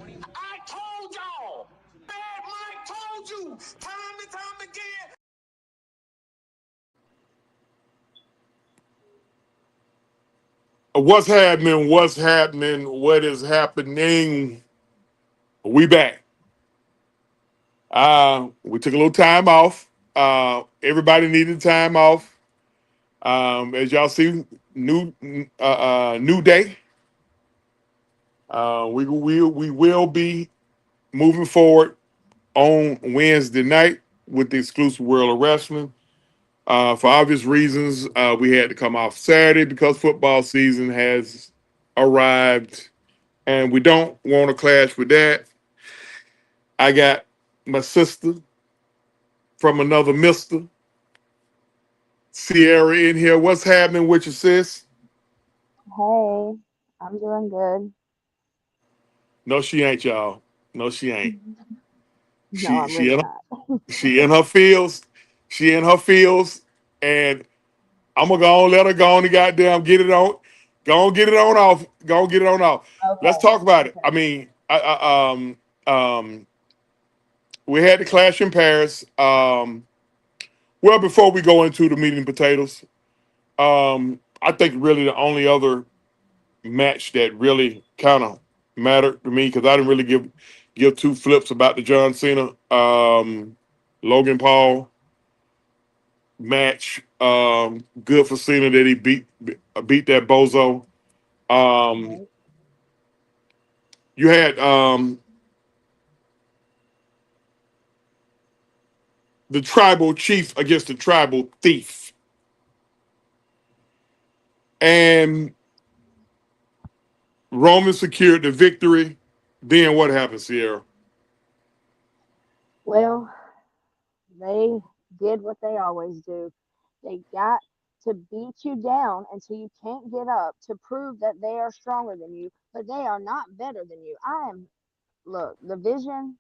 I told y'all. Bad Mike told you time and time again. What's happening? What's happening? What is happening? We back. We took a little time off. Everybody needed time off. As y'all see, new day. We will be moving forward on Wednesday night with the exclusive World of Wrestling. For obvious reasons, we had to come off Saturday because football season has arrived, and we don't want to clash with that. I got my sister from another mister, Sierra, in here. What's happening with you, sis? Hey, I'm doing good. No, she ain't, y'all. No, she ain't. No, She I'm she really in not. she in her fields. She in her fields, and I'm gonna go on, let her go on and goddamn get it on. Go on, get it on off. Go on, get it on off. Let's Okay. talk about it. I Okay. mean, we had the clash in Paris. Well, before we go into the meat and potatoes, I think really the only other match that really kind of mattered to me because I didn't really give two flips about the John Cena Logan Paul match. Good for Cena that he beat that bozo. Um, Right. you had the tribal chief against the tribal thief, and Roman secured the victory. Then what happened, Sierra? Well, they did what they always do. They got to beat you down until you can't get up to prove that they are stronger than you, but they are not better than you. Look, the vision,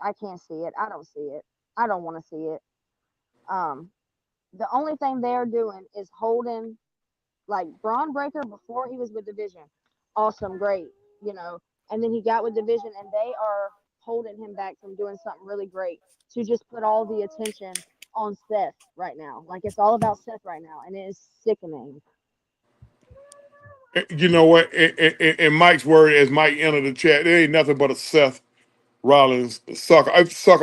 I can't see it. I don't see it. I don't want to see it. Um, the only thing they're doing is holding, like Braun Breaker before he was with Division, awesome, great, you know, and then he got with Division, and they are holding him back from doing something really great to just put all the attention on Seth right now. Like it's all about Seth right now, and it is sickening. You know what? In Mike's word, as Mike entered the chat, there ain't nothing but a Seth Rollins suck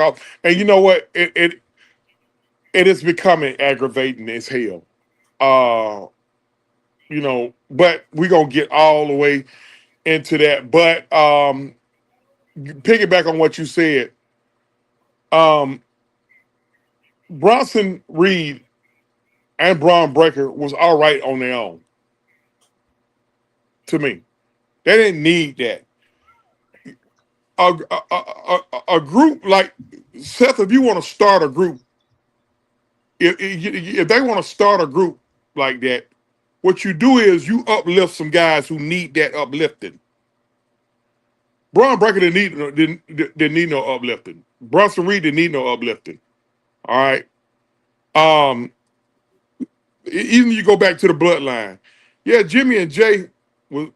off. And you know what? It is becoming aggravating as hell. Uh, but we gonna get all the way into that. But piggyback on what you said, um, Bronson Reed and Braun Breaker was all right on their own. To me, they didn't need that. A group like Seth, if you want to start a group, if they want to start a group like that, what you do is you uplift some guys who need that uplifting. Braun Breaker didn't need no uplifting. Bronson Reed didn't need no uplifting. All right. Um, Even you go back to the bloodline. Yeah, Jimmy and Jay was,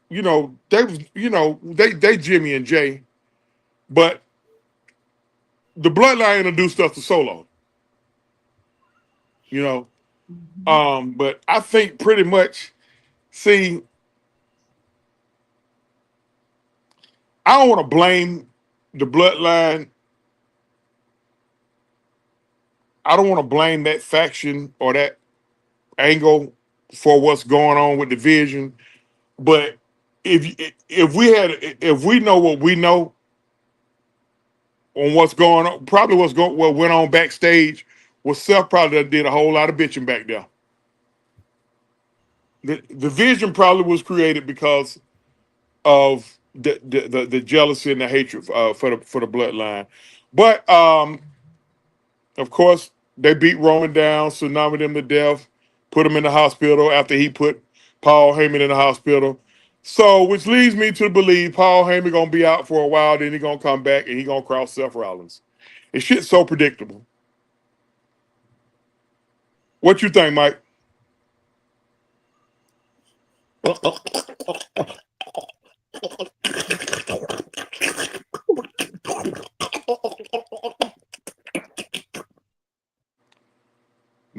they was, they Jimmy and Jay, but the bloodline introduced us to Solo. You know, Mhm. but I think pretty much. See, I don't want to blame the bloodline. I don't want to blame that faction or that angle for what's going on with the division. But if we know what we know on what's going on, probably what went on backstage was Seth probably did a whole lot of bitching back there. The vision probably was created because of the jealousy and the hatred for the bloodline. But of course, they beat Roman down, tsunami him to death, put him in the hospital after he put Paul Heyman in the hospital. So, which leads me to believe Paul Heyman gonna be out for a while, then he gonna come back and he gonna cross Seth Rollins. And shit's so predictable. What you think, Mike?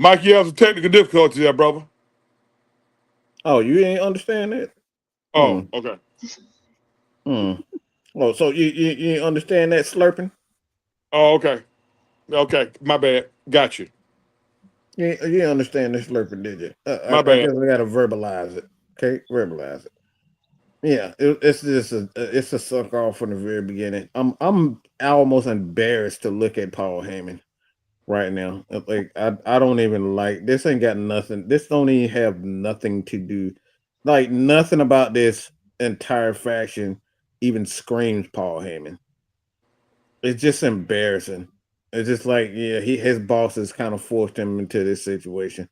Mike, you have some technical difficulties there, brother. Oh, you ain't understand that? Hmm. Oh, okay. Hmm. Oh, so you ain't understand that slurping? Oh, okay. Okay. My bad. Got you. You ain't understand this slurping, did you? My I bad. guess we gotta verbalize it. Okay, verbalize it. Yeah, it's just it's a suck off from the very beginning. I'm almost embarrassed to look at Paul Heyman right now. Like I don't even like this. Ain't got nothing. This don't even have nothing to do. Like nothing about this entire faction even screams Paul Heyman. It's just embarrassing. It's just like yeah, his bosses kind of forced him into this situation.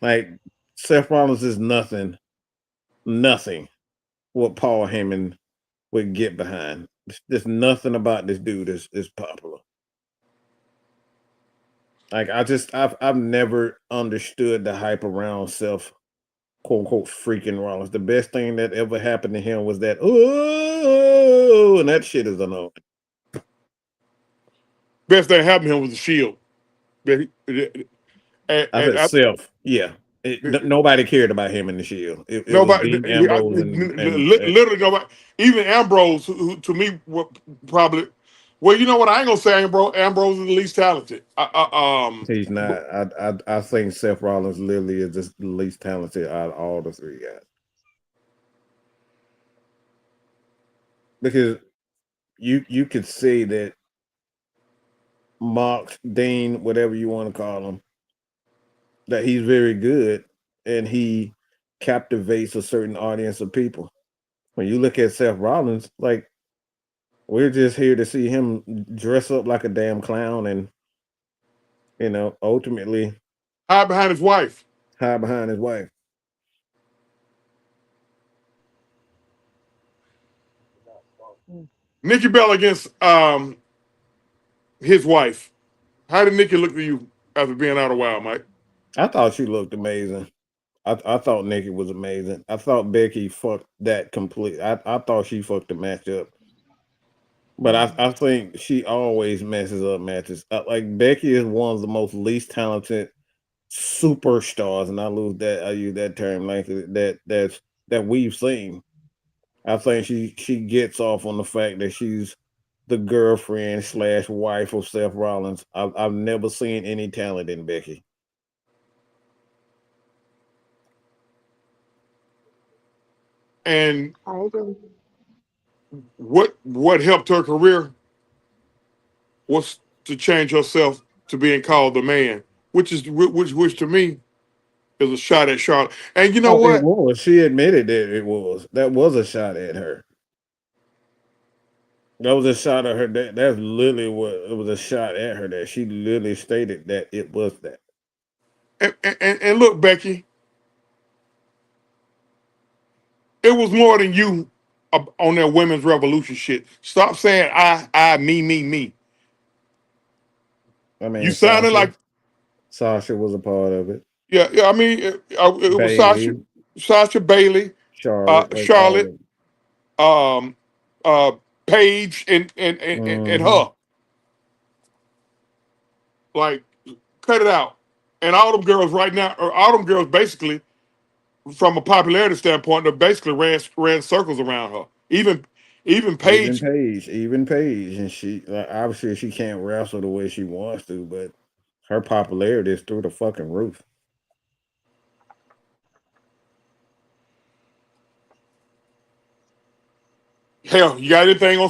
Like Seth Rollins is nothing what Paul Heyman would get behind. There's nothing about this dude is popular. Like I've never understood the hype around Seth quote unquote freaking Rollins. The best thing that ever happened to him was that oh, and that shit is annoying. Best thing happened to him was the shield. And, I and said I, Seth, yeah. Nobody cared about him in the Shield. It was nobody, Dean Ambrose and literally nobody. Even Ambrose, who to me probably, well, you know what? I ain't gonna say Ambrose. Ambrose is the least talented. he's not. I think Seth Rollins literally is just the least talented out of all the three guys because you could say that Mox, Dean, whatever you want to call him, that he's very good and he captivates a certain audience of people. When you look at Seth Rollins, like we're just here to see him dress up like a damn clown and ultimately hide behind his wife. hide behind his wife. Mm. Nikki Bella against his wife. How did Nikki look to you after being out a while, Mike? I thought she looked amazing. I thought Nikki was amazing. I thought Becky fucked that complete. I thought she fucked the match up. But I think she always messes up matches. Like Becky is one of the most least talented superstars, and I use that term like that we've seen. I think she gets off on the fact that she's the girlfriend slash wife of Seth Rollins. I've never seen any talent in Becky. And I agree. what helped her career was to change herself to being called the man, which to me is a shot at Charlotte. And you know Oh, it what? was. She admitted that it was. That was a shot at her. That was a shot at her. That's literally what it was a shot at her. That she literally stated that it was that. And look, Becky, it was more than you on that women's revolution shit. Stop saying I, me. I You mean, sounded like Sasha was a part of it. yeah, yeah. I mean, it was Bailey, Sasha Bailey, Charlotte, like all of Charlotte, them. um, uh, Paige, and Hmm. her. Like, cut it out. And all them girls right now, or all them girls basically, from a popularity standpoint, they basically ran circles around her. Even Paige. Even Paige, and she like obviously she can't wrestle the way she wants to, but her popularity is through the fucking roof. Hell, you got anything on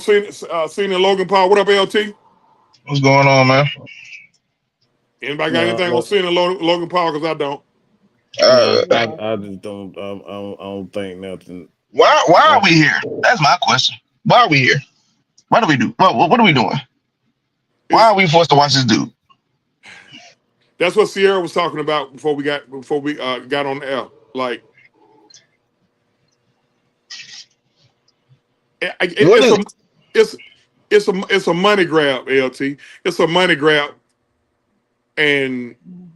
Cena and Logan Paul? What up, LT? What's going on, man? Anybody got No, anything on Cena and Logan Paul? Because I don't. no, Uh, Yeah. I just don't. I don't think nothing. why are we here? That's my question. Why are we here? What do we do? What are we doing? Why It's are we forced to watch this dude? That's what Sierra was talking about before we got on the air. Like What it's is? it's it's a money grab, LT. It's a money grab, and Mhm.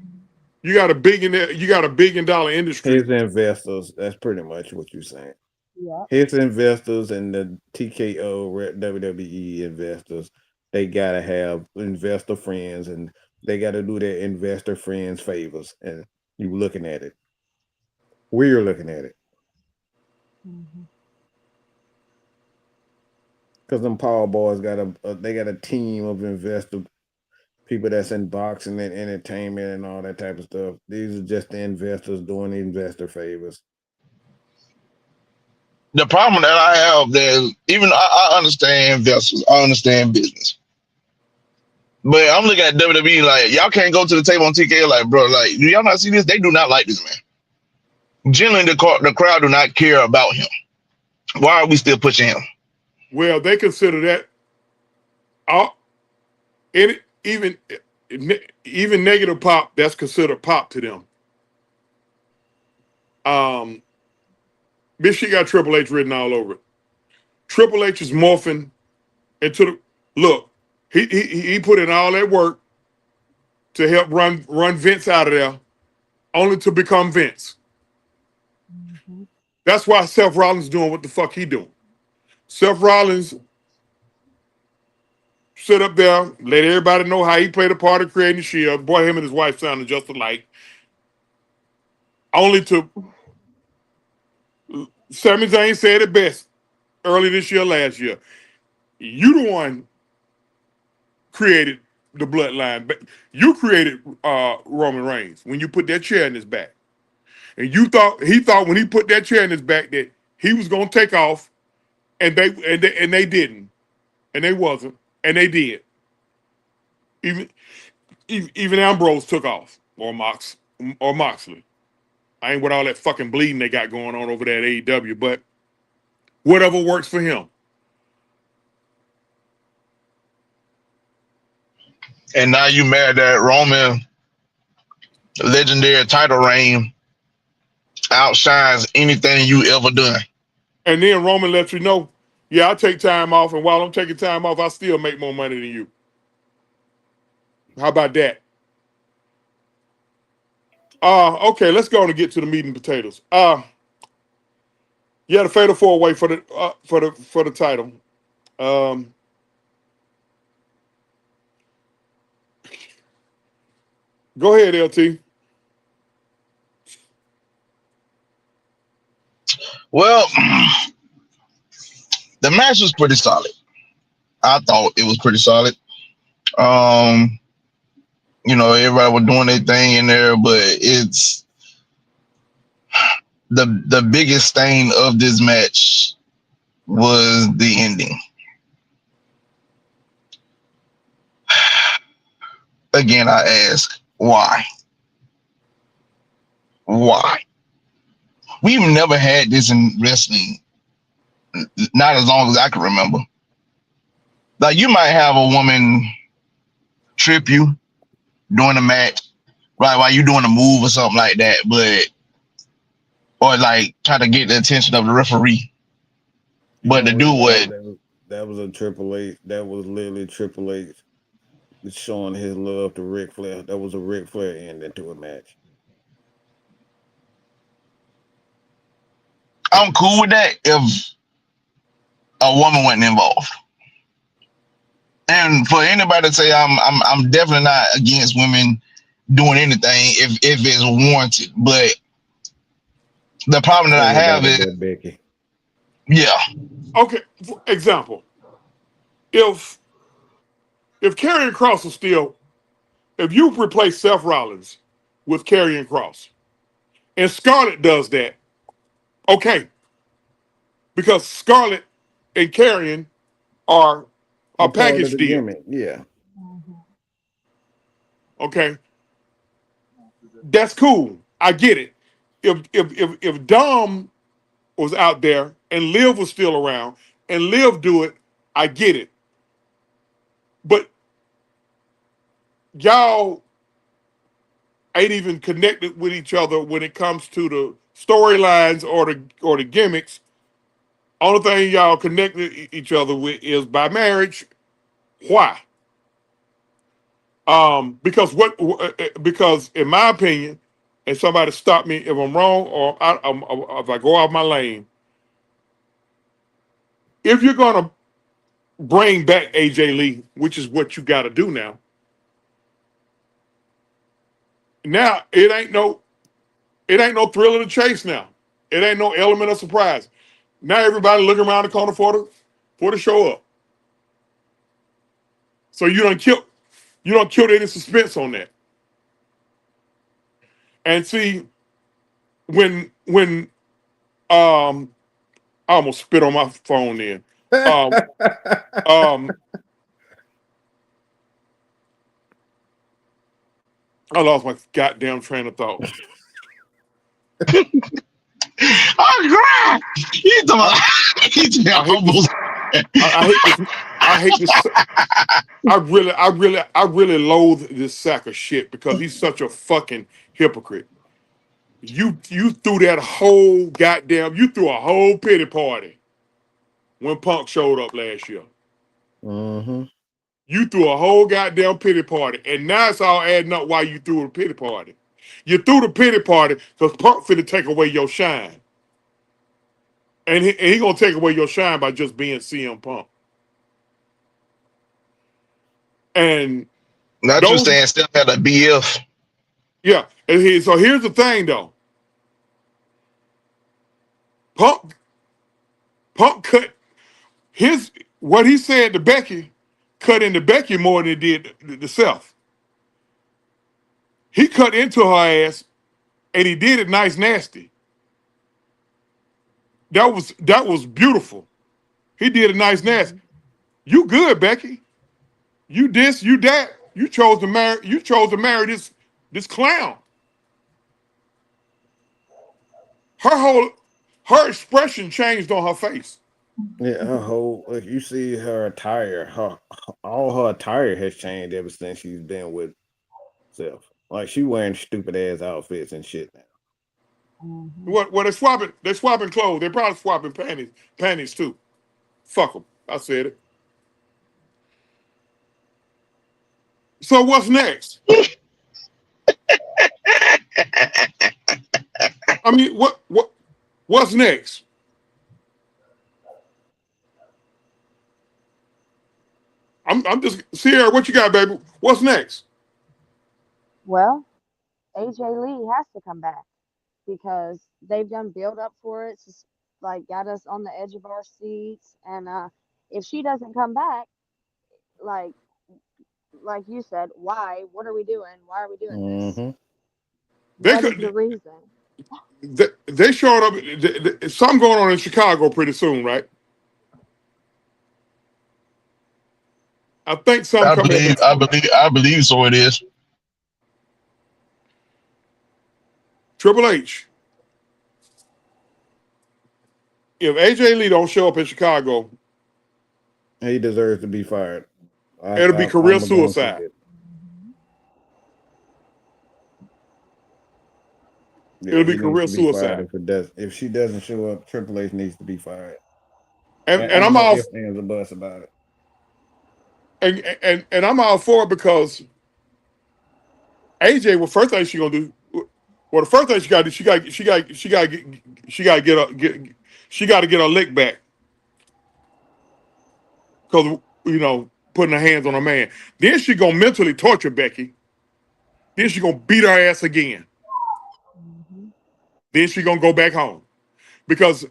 you got a $1 billion industry. His investors. That's pretty much what you're saying. Yep. His investors and the TKO WWE investors. They gotta have investor friends, and They got to do their investor friends favors, and you looking at it. We're looking at it Mm-hmm. because them Paul boys they got a team of investor people that's in boxing and entertainment and all that type of stuff. These are just the investors doing the investor favors. The problem that I have there, even I understand investors, I understand business, but I'm looking at WWE like y'all can't go to the table on TK like, bro, like do y'all not see this? They do not like this man. Generally, the crowd do not care about him. Why are we still pushing him? Well, they consider that all any even negative pop. That's considered pop to them. This shit got Triple H written all over it. Triple H is morphing into the look. He put in all that work to help run Vince out of there, only to become Vince. Mm-hmm. That's why Seth Rollins doing what the fuck he doing. Seth Rollins sit up there, let everybody know how he played a part of creating the Shield. Boy, him and his wife sounded just alike. Only to Sami Zayn said it best early this year, last year. You the one created the bloodline. But you created Roman Reigns when you put that chair in his back. And he thought when he put that chair in his back that he was gonna take off, and they didn't, and they wasn't, and they did. Even even Ambrose took off, or Moxley. I ain't with all that fucking bleeding they got going on over there at AEW, but whatever works for him. And now you mad that Roman legendary title reign outshines anything you ever done. And then Roman lets you know, yeah, I take time off, and while I'm taking time off, I still make more money than you. How about that? Okay, let's go on and get to the meat and potatoes. Yeah, the fatal four way for the title. Um, Go ahead, LT. Well, the match was pretty solid. I thought it was pretty solid. Um, everybody was doing their thing in there, but it's the biggest stain of this match was the ending. Again, I ask why? Why? We've never had this in wrestling, not as long as I can remember. Like you might have a woman trip you during a match, right? While you doing a move or something like that, or like try to get the attention of the referee. You But to don't do realize what? that was a Triple H. That was literally Triple H showing his love to Ric Flair. That was a Ric Flair ending to a match. I'm cool with that if a woman wasn't involved. And for anybody to say I'm definitely not against women doing anything if it's warranted. But the problem that I have Anybody is, but Becky. yeah, Okay, for example, if Karrion Cross is still, if you replace Seth Rollins with Karrion Cross, and Scarlett does that, okay, because Scarlett and Karrion are a A part of package the deal. gimmick, yeah. Mm-hmm. Okay, that's cool. I get it. If Dom was out there and Liv was still around and Liv do it, I get it. But y'all ain't even connected with each other when it comes to the storylines or the gimmicks. Only thing y'all connected each other with is by marriage. Why? Because in my opinion, and somebody stop me if I'm wrong or if I go off my lane. If you're gonna bring back AJ Lee, which is what you got to do now, Now it ain't no thrill of the chase now. It ain't no element of surprise. Now everybody looking around the corner for the show up. So you don't kill any suspense on that. And see, when I almost spit on my phone then. Um um I lost my goddamn train of thought. Oh, God. He's talking I, about, he's I hate this. almost. I hate this. I hate this. I really loathe this sack of shit because he's such a fucking hypocrite. You threw that whole goddamn. You threw a whole pity party when Punk showed up last year. Mm-hmm. You threw a whole goddamn pity party, and now it's all adding up why you threw the pity party. You threw the pity party because Punk finna take away your shine, and he gonna take away your shine by just being CM Punk. And Not you those, saying Steph had a BF. yeah. So here's the thing, though. Punk, Punk cut his what he said to Becky, cut into Becky more than it did the Seth. He cut into her ass, and he did it nice, nasty. That was beautiful. He did it nice, nasty. You good, Becky? You this, you that. You chose to marry. You chose to marry this clown. Her whole her expression changed on her face. Yeah, her whole like you see her attire, her all her attire has changed ever since she's been with Self. Like she wearing stupid ass outfits and shit now. Mm-hmm. What they swapping clothes. They probably swapping panties too. Fuck them. I said it. So what's next? I mean, what's next? I'm just Sierra. What you got, baby? What's next? Well, AJ Lee has to come back because they've done build up for it, just like got us on the edge of our seats. And if she doesn't come back, like you said, why? What are we doing? Why are we doing this? Mm-hmm. They What is the could. reason? They showed up. Something going on in Chicago pretty soon, right? I think something I coming up in believe, I believe, I believe so it is. Triple H. If AJ Lee don't show up in Chicago, He deserves to be fired. it'll be career I'm gonna say suicide. it. Mhm. Yeah, It'll be he needs career to be fired suicide. if it does. If she doesn't show up, Triple H needs to be fired. And And and ain't I'm no all ifs, ands, or buts about it. and I'm all for it because AJ, well, first thing she gonna do, well, the first thing she got to do, she got to get her lick back because putting her hands on a man. Then she gonna mentally torture Becky. Then she gonna beat her ass again. Mhm. Then she gonna go back home because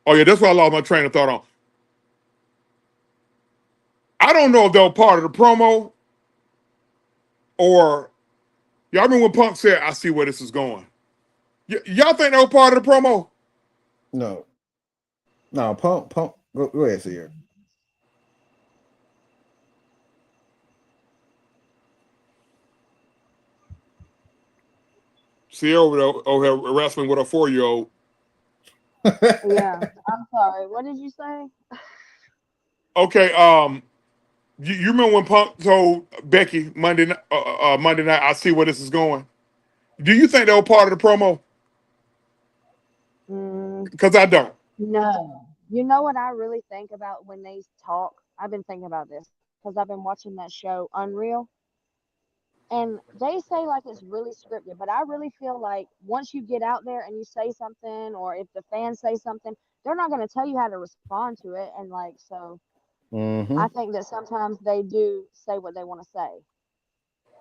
oh yeah, that's why I lost my train of thought on. I don't know if they were part of the promo or y'all remember when Punk said, "I see where this is going." Y'all think they were part of the promo? No, no, pump. Go ahead, Sierra. See over there wrestling with a 4-year-old. Yeah, I'm sorry. What did you say? Okay, you remember when Punk told Becky Monday night, "I see where this is going." Do you think they were part of the promo? Mm, Because I don't. no. You know what I really think about when they talk? I've been thinking about this because I've been watching that show Unreal, and they say like it's really scripted, but I really feel like once you get out there and you say something, or if the fans say something, they're not going to tell you how to respond to it. And like, so I Mm-hmm. think that sometimes they do say what they want to say.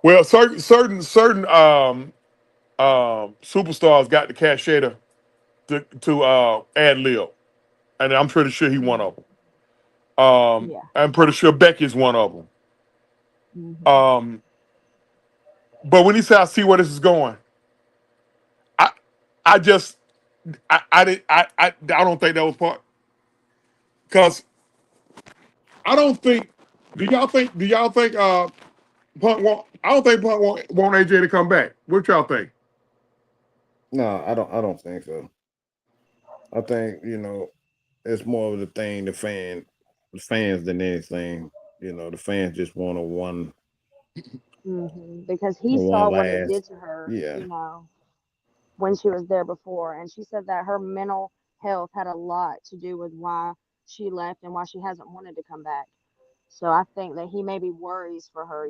Well, certain. superstars got the cashier to ad lib, and I'm pretty sure he one of them. Yeah. I'm pretty sure Becky's one of them. Hmm. Um, but when he said, "I see where this is going," I, I just, I didn't, I don't think that was part because I don't think. Do y'all think? Do y'all think? Punk want? I don't think Punk want AJ to come back. What y'all think? No, I don't think so. I think, it's more of the thing the fans than anything. The fans just want a Because he one saw what it last, did to her, yeah. when she was there before. And she said that her mental health had a lot to do with why she left and why she hasn't wanted to come back. So I think that he maybe worries for her.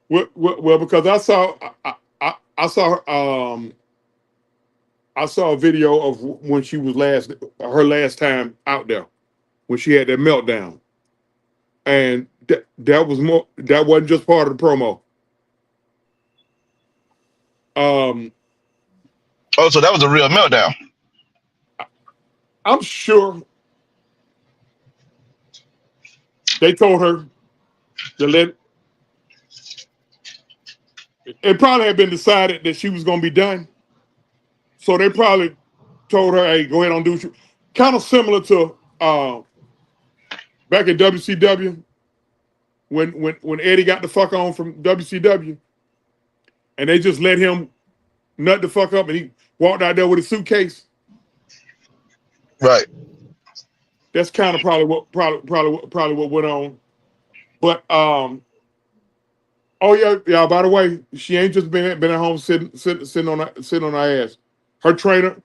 Well, because I saw I saw a video of when she was her last time out there when she had that meltdown, and that wasn't just part of the promo. Um, Oh, so that was a real meltdown. I'm sure they told her to let. It probably had been decided that she was going to be done, so they probably told her, "Hey, go ahead and do what you." Kind of similar to back in WCW when Eddie got the fuck on from WCW, and they just let him nut the fuck up, and he walked out there with a suitcase. Right. That's kind of probably what went on. But oh yeah. By the way, she ain't just been at home sitting on her ass. Her trainer,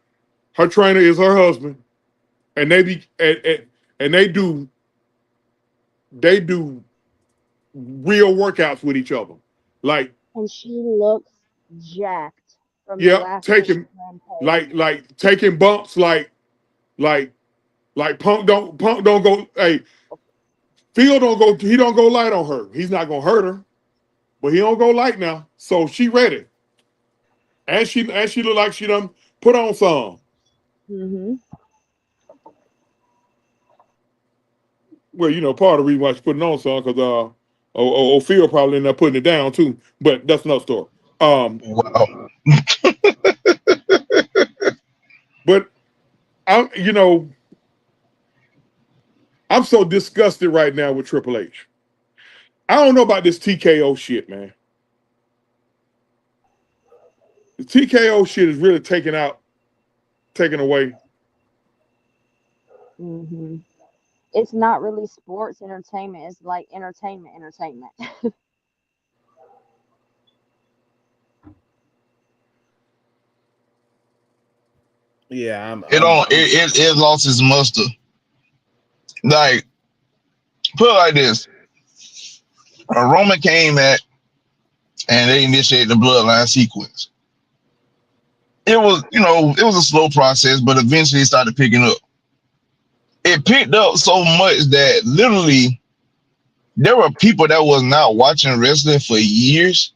her trainer is her husband, and and they do real workouts with each other. Like And she looks jacked from the yeah, last taking Instagram page. taking bumps like Punk don't go. Hey, Phil don't go. He don't go light on her. He's not gonna hurt her, but he don't go light now. So she ready, and she look like she done put on some. Hmm. Well, part of the reason why she's putting on some because Phil probably ended up putting it down too. But that's another story. Um, Wow. but I'm I'm so disgusted right now with Triple H. I don't know about this TKO shit, man. The TKO shit is really taken away. Hmm. It's not really sports entertainment. It's like entertainment. Yeah, It I'm don't. It lost its muster. Like, put it like this: a Roman came at and they initiated the bloodline sequence. It was a slow process, but eventually it started picking up. It picked up so much that literally there were people that was not watching wrestling for years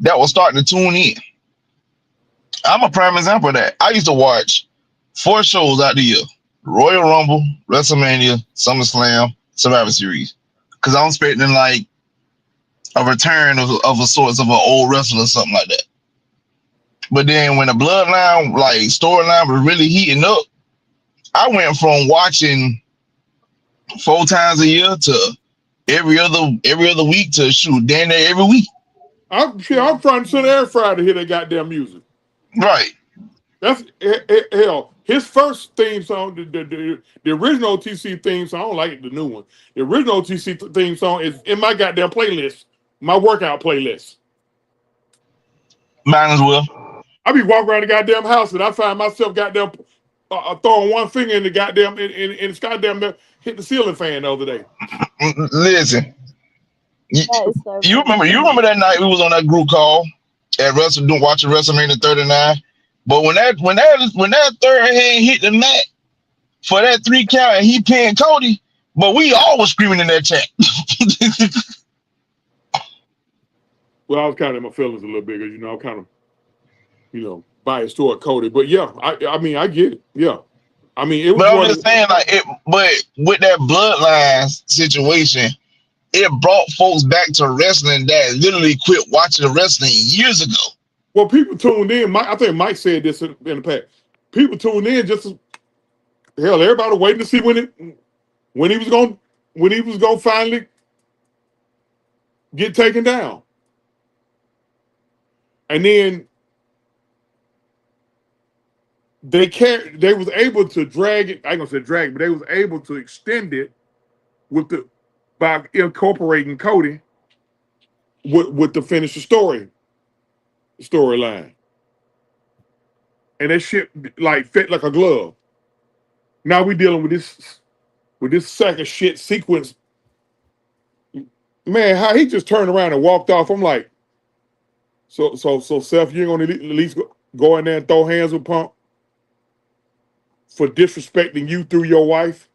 that was starting to tune in. I'm a prime example of that. I used to watch 4 shows out the year: Royal Rumble, WrestleMania, SummerSlam, Survivor Series. Because I'm expecting like a return of a sort of an old wrestler or something like that. But then when the bloodline like storyline was really heating up, I went from watching 4 times a year to every other week to shoot damn near every week. I'm Yeah, trying to send same. air fryer to hear that goddamn music. Right. That's hell. His first theme song, the original TC theme song. I don't like the new one. The original TC theme song is in my goddamn playlist, my workout playlist. Might as well. I be walking around the goddamn house and I find myself goddamn throwing one finger in the goddamn in this goddamn hit the ceiling fan the other day. Listen, you, That is so you remember funny. you remember that night we was on that group call at Wrestle doing watching WrestleMania 39. But when that third hand hit the mat for that 3 count and he pinned Cody, but we all was screaming in that chat. Well, I was kind of in my feelings a little bit because I'm kind of biased toward Cody. But yeah, I mean I get it. Yeah, I mean it was But I'm one just of saying, like, but with that bloodline situation, it brought folks back to wrestling that literally quit watching wrestling years ago. well, people tuned in. I think Mike said this in the past. People tuned in just as, hell. Everybody waiting to see when he was going to finally get taken down, and then they was able to drag it. I ain't gonna say drag, but they was able to extend it by incorporating Cody with the finish the storyline, and that shit like fit like a glove. Now we dealing with this second shit sequence. Man, how he just turned around and walked off. I'm like, so Seth, you're gonna at least go in there and throw hands with Punk for disrespecting you through your wife?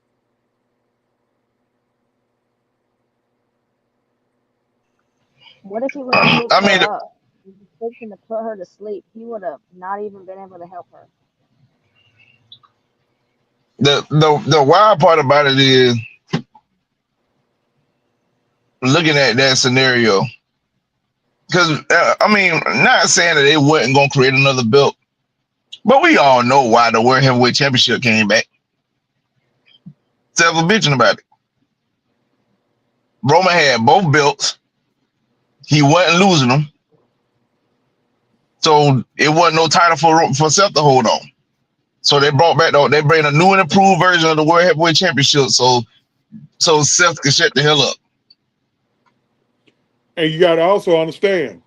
What if he would have swooped I mean, her up? He was fixing to put her to sleep. He would have not even been able to help her. the wild part about it is looking at that scenario. Because I mean, not saying that they wasn't gonna create another belt, but we all know why the World Heavyweight Championship came back. Several bitching about it. Roman had both belts. He wasn't losing them, so it wasn't no title for Seth to hold on. So they bring a new and improved version of the World Heavyweight Championship, so Seth can shut the hell up. And you got to also understand,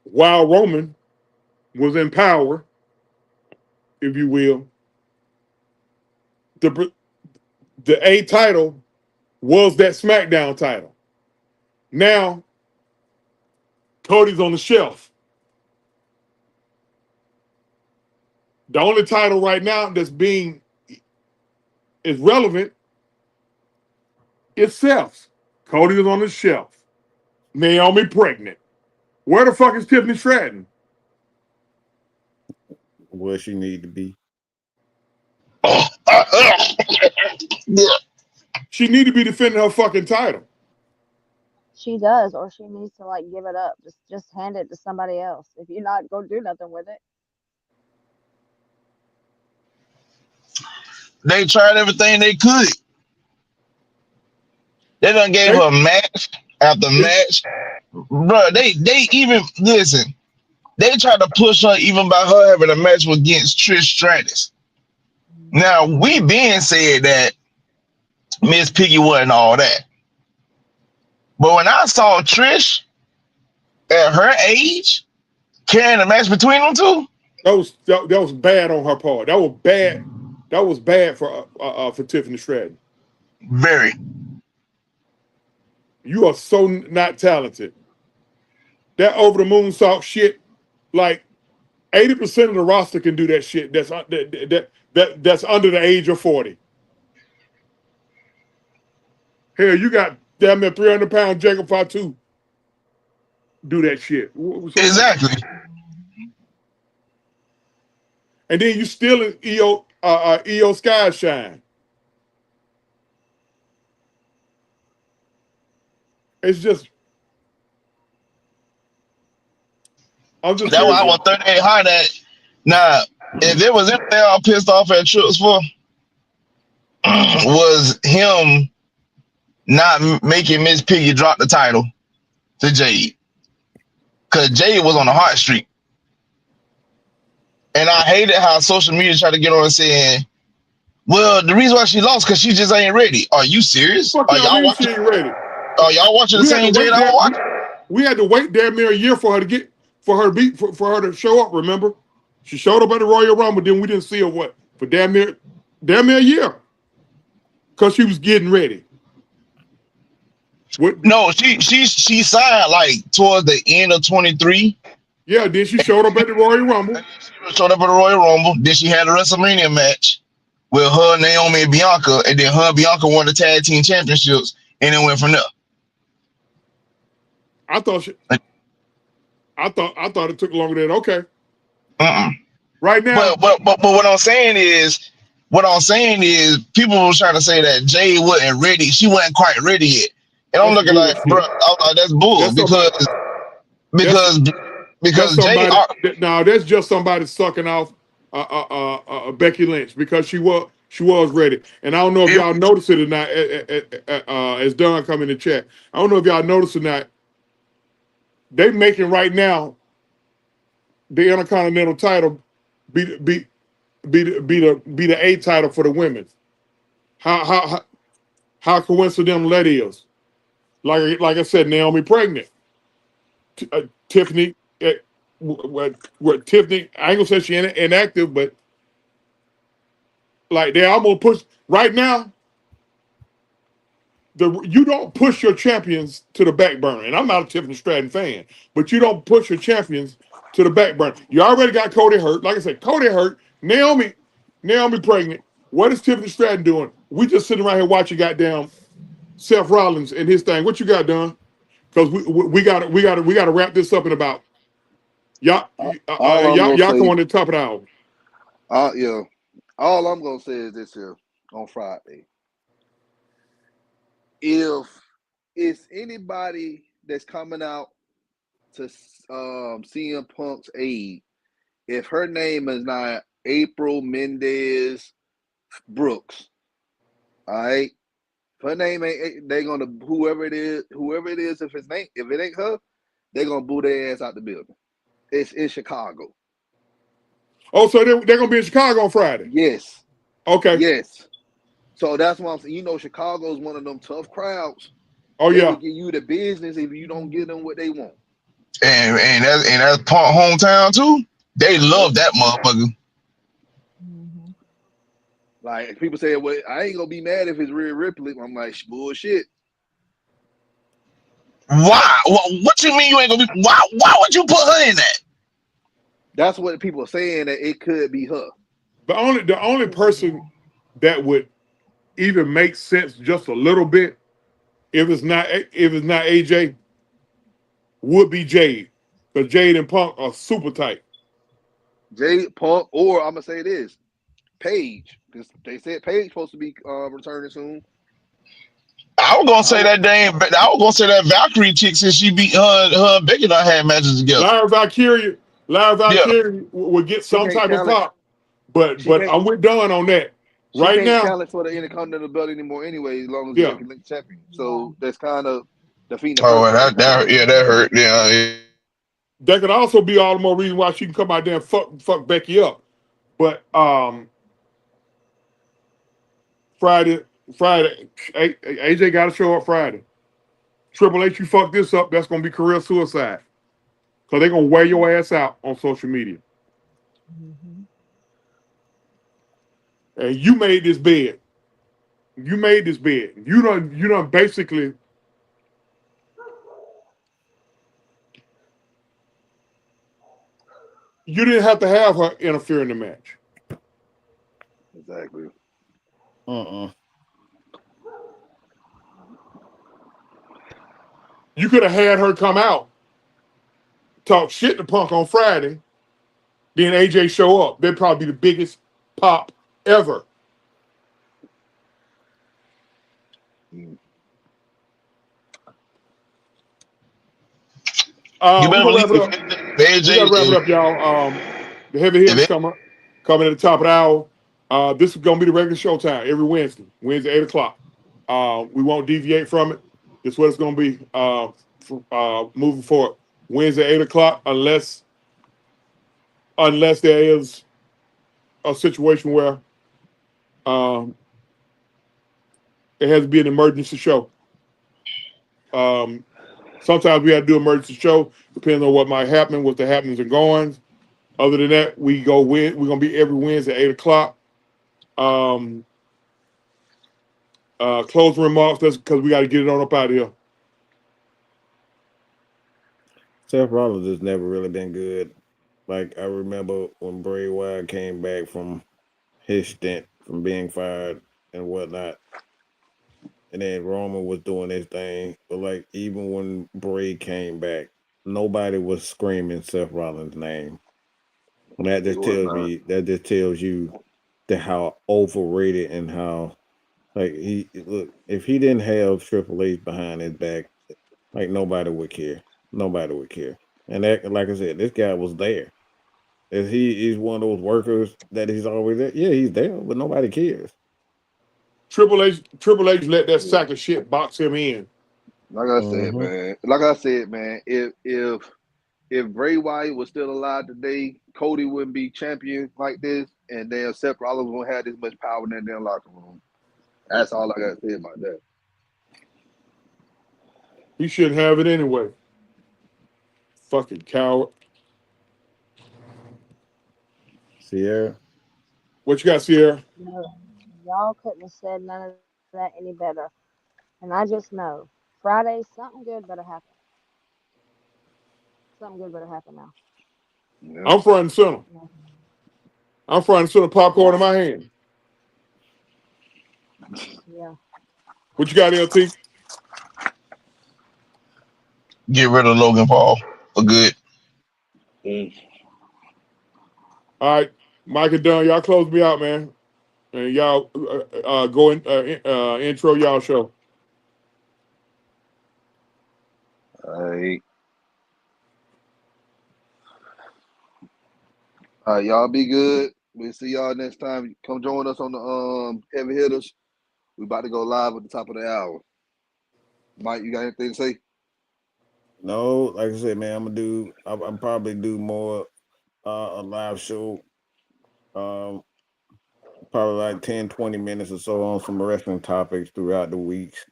while Roman was in power, if you will, the A title was that SmackDown title. Now, Cody's on the shelf. The only title right now that's is relevant is Seth's. Cody is on the shelf. Naomi pregnant. Where the fuck is Tiffany Stratton? Where she need to be. Yeah. She need to be defending her fucking title. She does, or she needs to like give it up. Just hand it to somebody else. If you're not gonna do nothing with it. They tried everything they could. They done gave her match after match. Bro, they even listen. They tried to push her even by her having a match against Trish Stratus. Now we been said that Miss Piggy wasn't all that. But when I saw Trish at her age carrying a match between them two, that was bad on her part. That was bad. That was bad for Tiffany Stratton. very. You are so not talented. That over the moonsault shit, like 80% of the roster can do that shit. That's under the age of 40. Hell, you got damn near 300-pound Jacob Fatu do that shit. Exactly. And then you still in EO Sky Shine. It's just, I'm just That's why I curious. was 38 hard at. Now, if there was anything I was pissed off at Trips for, was him not making Miss Piggy drop the title to Jade. Because Jade was on a hot streak. And I hated how social media tried to get on and saying, well, the reason why she lost because she just ain't ready. Are you serious? Fuck y'all mean she ain't ready? Are y'all watching the same Jade I was watching? We had to wait damn near a year for her to show up. Remember, she showed up at the Royal Rumble, then we didn't see her for damn near a year because she was getting ready. No, she signed like towards the end of 23. Yeah, then she showed up at the Royal Rumble. Then she had a WrestleMania match with her, Naomi, and Bianca, and then her and Bianca won the tag team championships, and it went from there. I thought she, Like, I thought it took longer than okay. uh-uh. Right now, But what I'm saying is people were trying to say that Jay wasn't ready. She wasn't quite ready yet. And I'm that's looking like, bro, bullshit. I was like, that's bull That's somebody. That's because that's because Jay somebody. Now that's just somebody sucking off Becky Lynch because she was ready. And I don't know if it, y'all noticed it or not. As Don come in the chat, I don't know if y'all noticed or not. They making right now the Intercontinental title be the A title for the women. How coincidental that is. Like I said, Naomi pregnant. Tiffany, what Tiffany? I ain't gonna say she inactive, but like they almost push right now. You don't push your champions to the back burner, and I'm not a Tiffany Stratton fan, but you don't push your champions to the back burner. You already got Cody hurt. Like I said, Cody hurt. Naomi pregnant. What is Tiffany Stratton doing? We just sitting around here watching goddamn Seth Rollins and his thing. What you got done? Because we got to wrap this up in about y'all All I'm gonna y'all come say, on the top of the hour. yeah, all I'm gonna say is this here on Friday. If it's anybody that's coming out to CM Punk's aid, if her name is not April Mendez Brooks, all right. If her name ain't, they gonna whoever it is, if it ain't her, they gonna boo their ass out the building. It's in Chicago. Oh, so they're gonna be in Chicago on Friday. Yes, Okay. yes. So that's why I'm saying. Chicago's one of them tough crowds. Oh They yeah. will give you the business if you don't give them what they want. and that's Punk hometown too. They Yep. love that motherfucker. Mm-hmm. Like people say, well, I ain't gonna be mad if it's Rhea Ripley. I'm like, bullshit. Why? What you mean you ain't gonna be? Why would you put her in that? That's what people are saying that it could be her. The only person that would even make sense just a little bit if it's not AJ would be Jade, because Jade and Punk are super tight. Jade Punk, or I'm gonna say this, Paige, because they said Paige supposed to be returning soon. I was gonna I say want that dang. I was gonna say that Valkyrie chick since she beat her and Becky and I had matches together. Lyra Valkyria, Lyra Yeah. Valkyria would get she some can't type of challenge. pop, but She I'm with Don on that. Right can't now, challenge for the Intercontinental Belt anymore anyway, as long as yeah, Becky Lynch champion. Yeah. So that's kind of defeating the Oh, and purpose. that hurt. Yeah. that could also be all the more reason why she can come out there and fuck Becky up. But Friday, Friday, AJ got to show up Friday. Triple H, you fuck this up, that's gonna be career suicide. Cause they're gonna wear your ass out on social media. Mm-hmm. And you made this bed. You made this bed. You done basically you didn't have to have her interfere in the match. Exactly. Uh-uh. You could have had her come out, talk shit to Punk on Friday, then AJ show up. That'd probably be the biggest pop ever. Mm. You We're better gonna believe wrap it up. We gotta AJ wrap it up, y'all. The heavy hitters if coming at the top of the hour. This is gonna be the regular show time every Wednesday 8 o'clock. We won't deviate from it. This is what it's gonna be moving forward. Wednesday 8 o'clock, unless there is a situation where um, it has to be an emergency show. Um, Sometimes we have to do emergency show, depending on what might happen, what the happenings and goings. Other than that, we're gonna be every Wednesday 8 o'clock. Um, Closing remarks. That's because we got to get it on up out of here. Seth Rollins has never really been good. Like I remember when Bray Wyatt came back from his stint from being fired and whatnot, and then Roman was doing his thing. But like even when Bray came back, nobody was screaming Seth Rollins' name. And that It just was tells not. me that just tells you how overrated and how like he look if he didn't have Triple H behind his back, like nobody would care. Nobody would care. And that like I said, this guy was there. Is he's one of those workers that he's always there? Yeah, he's there, but nobody cares. Triple H let that Yeah. sack of shit box him in. Like I said, Mm-hmm. man. Like I said, man. If Bray Wyatt was still alive today, Cody wouldn't be champion like this, and then Seth Rollins won't have this much power in that damn locker room. That's all I got to say about that. He shouldn't have it anyway. Fucking coward. Sierra. What you got, Sierra? No, y'all couldn't have said none of that any better. And I just know Friday, something good better happen. Something good better happen now. Yeah. I'm front and center. Yeah. I'm front and center, popcorn Yeah. in my hand. Yeah. What you got, LT? Get rid of Logan Paul for good. Mm. All right, Mike and Dunn, y'all close me out, man. And y'all go intro y'all show. All right. All right, y'all be good. We'll see y'all next time. Come join us on the heavy hitters. We about to go live at the top of the hour. Mike, you got anything to say? No, like I said, man, I'm probably do more a live show. Um Probably like 10, 20 minutes or so on some wrestling topics throughout the weeks.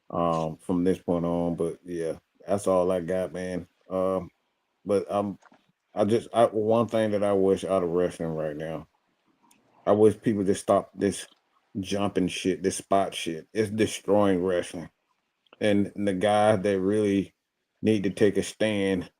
From this point on. But yeah, that's all I got, man. But one thing that I wish out of wrestling right now, I wish people just stop this jumping shit, this spot shit. It's destroying wrestling. And the guy that really need to take a stand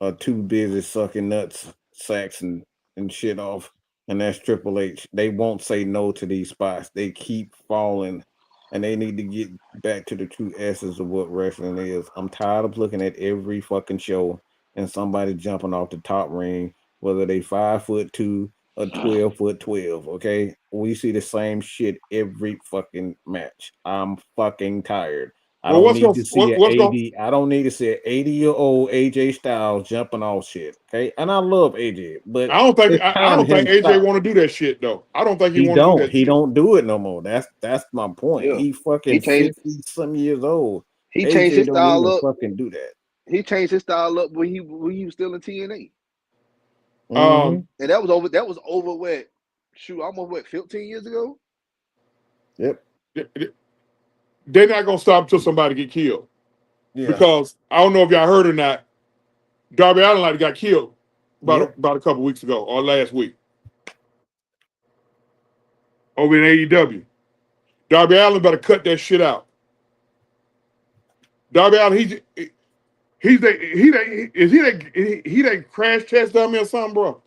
are too busy sucking nuts, sacks, and shit off. And that's Triple H. They won't say no to these spots. They keep falling, and they need to get back to the true essence of what wrestling is. I'm tired of looking at every fucking show and somebody jumping off the top ring, whether they 5'2" or 12'12". Okay, we see the same shit every fucking match. I'm fucking tired. I Well, don't need to see what's going? I don't need to see an 80-year-old AJ Styles jumping off shit. Okay. And I love AJ, but it's I time don't think him AJ stop. want to do that shit though. I don't think he He want to do don't. that He shit. don't do it no more. That's my point. Yeah. He He fucking changed 50 some years old. he changed AJ his don't style even up. fucking do that. He changed his style up when he was still in TNA. Mm-hmm. Um, And that was over what? Shoot, almost what, 15 years ago? Yep. they're not gonna stop until somebody get killed. Yeah. Because I don't know if y'all heard or not, Darby Allin got killed Yep. about a couple weeks ago or last week over in AEW. Darby Allin better cut that shit out. Darby Allin, he that crash test dummy or something, bro.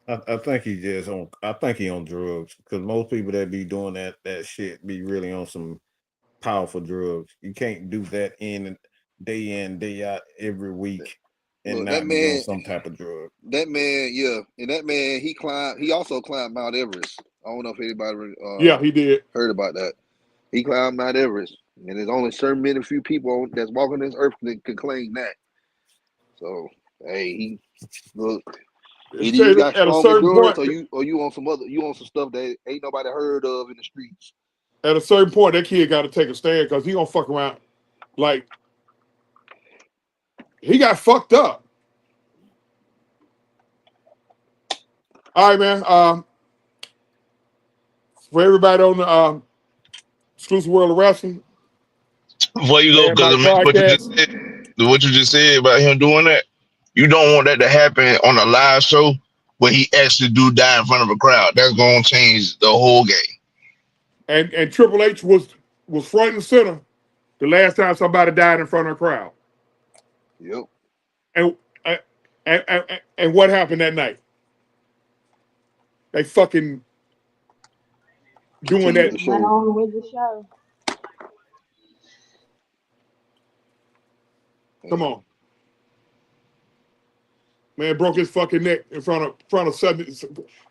I think he just on. I think he on drugs because most people that be doing that shit be really on some powerful drugs. You can't do that in, day out every week and Look, that not be on man, some type of drug. yeah. And that man, he also climbed Mount Everest. I don't know if anybody Yeah, he did. heard about that. He climbed Mount Everest. And there's only certain many few people that's walking this earth that can claim that. So, hey, look, either you got At a strong certain endurance point, or you on some stuff that ain't nobody heard of in the streets. that kid got to take a stand because he gonna fuck around. Like he got fucked up. All right, man. For everybody on the exclusive world of wrestling, Before you go, and my because podcast. what you just said about him doing that, you don't want that to happen on a live show where he actually do die in front of a crowd. That's gonna change the whole game. And Triple H was front and center the last time somebody died in front of a crowd. Yep. And and what happened that night? They fucking doing Continue that. the Went show. on with the show. Come on. Man broke his fucking neck in front of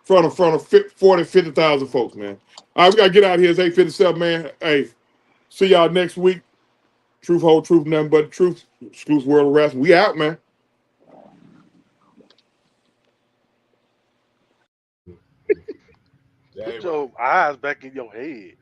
40, 50,000 folks, man. All right, we gotta get out of here. It's 8:57, man. Hey, see y'all next week. Truth, whole truth, nothing but the truth. Exclusive World of Wrestling. We out, man. Put your eyes back in your head.